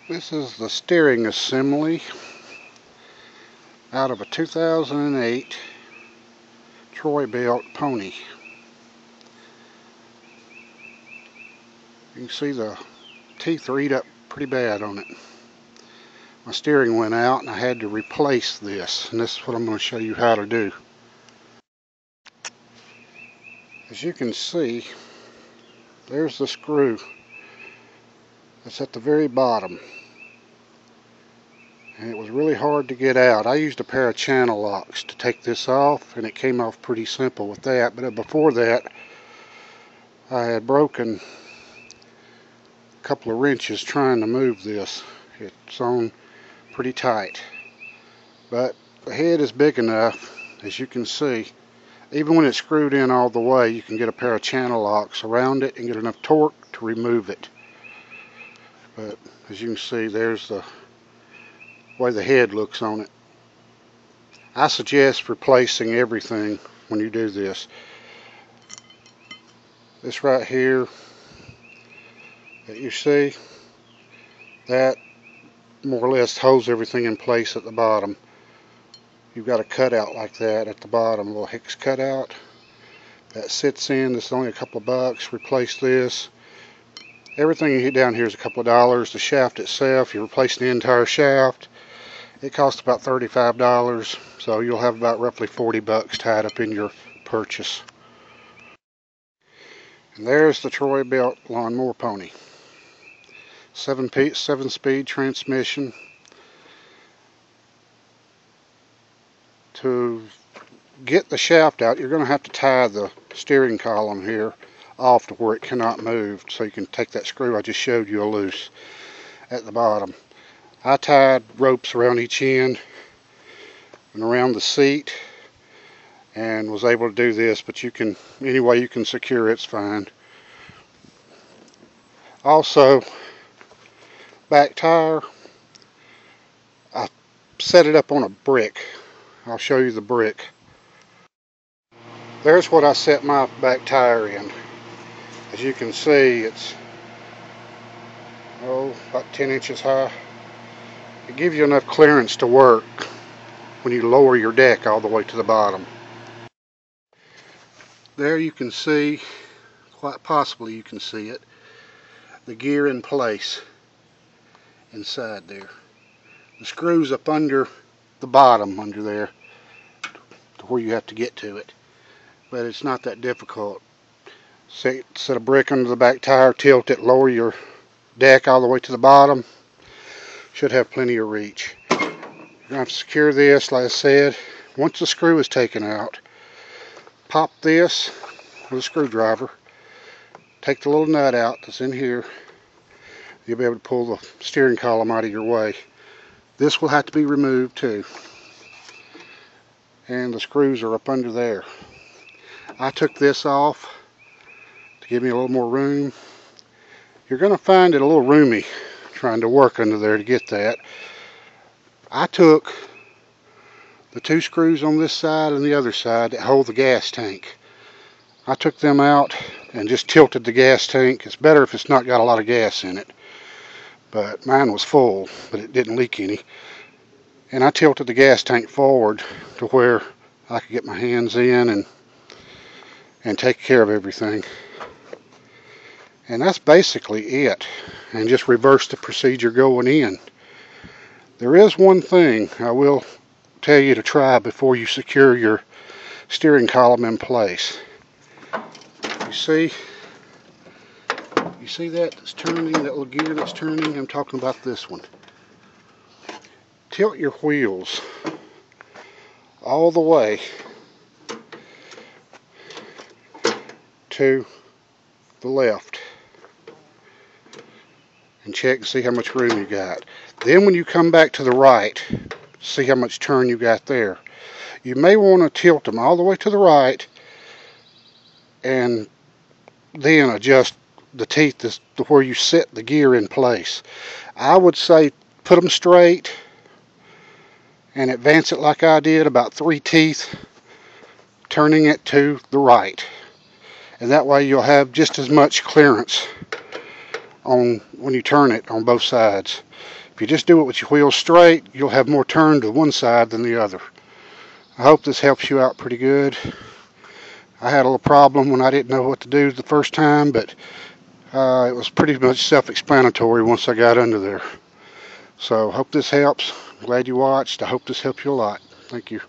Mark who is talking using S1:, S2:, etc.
S1: This is the steering assembly out of a 2008 Troybilt pony. You can see the teeth are eat up pretty bad on it. My steering went out and I had to replace this, and this is what I'm going to show you how to do. As you can see, there's the screw that's at the very bottom, and it was really hard to get out. I used a pair of channel locks to take this off, and it came off pretty simple with that. But before that, I had broken a couple of wrenches trying to move this. It's on pretty tight, but the head is big enough, as you can see. Even when it's screwed in all the way, you can get a pair of channel locks around it and get enough torque to remove it. But as you can see, there's the way the head looks on it. I suggest replacing everything when you do this. This right here that you see, that more or less holds everything in place at the bottom. You've got a cutout like that at the bottom, a little hex cutout that sits in. This is only a couple of bucks. Replace this. Everything you get down here is a couple of dollars. The shaft itself, you're replacing the entire shaft. It costs about $35, so you'll have about roughly 40 bucks tied up in your purchase. And there's the Troybilt lawnmower pony. 7-speed transmission. To get the shaft out, you're going to have to tie the steering column here off to where it cannot move, so you can take that screw I just showed you loose at the bottom. I tied ropes around each end and around the seat and was able to do this, but you can, any way you can secure it's fine. Also, back tire, I set it up on a brick. I'll show you the brick. There's what I set my back tire in. As you can see, it's about 10 inches high. It gives you enough clearance to work when you lower your deck all the way to the bottom. There you can see, quite possibly you can see it, the gear in place inside there. The screw's up under the bottom under there to where you have to get to it, but it's not that difficult. Set a brick under the back tire, tilt it, lower your deck all the way to the bottom. Should have plenty of reach. You're going to have to secure this, like I said. Once the screw is taken out, pop this with a screwdriver, take the little nut out that's in here. You'll be able to pull the steering column out of your way. This will have to be removed too, and the screws are up under there. I took this off to give me a little more room. You're going to find it a little roomy trying to work under there to get that. I took the two screws on this side and the other side that hold the gas tank. I took them out and just tilted the gas tank. It's better if it's not got a lot of gas in it, but mine was full, but it didn't leak any. And I tilted the gas tank forward to where I could get my hands in and take care of everything. And that's basically it. And just reverse the procedure going in. There is one thing I will tell you to try before you secure your steering column in place. You see that that's turning, that little gear that's turning? I'm talking about this one. Tilt your wheels all the way to the left and check and see how much room you got. Then when you come back to the right, see how much turn you got there. You may want to tilt them all the way to the right and then adjust the teeth to where you set the gear in place. I would say put them straight and advance it like I did, about 3 teeth, turning it to the right. And that way you'll have just as much clearance on when you turn it on both sides. If you just do it with your wheels straight, you'll have more turn to one side than the other. I hope this helps you out pretty good. I had a little problem when I didn't know what to do the first time, but it was pretty much self-explanatory once I got under there. So hope this helps. I'm glad you watched. I hope this helped you a lot. Thank you.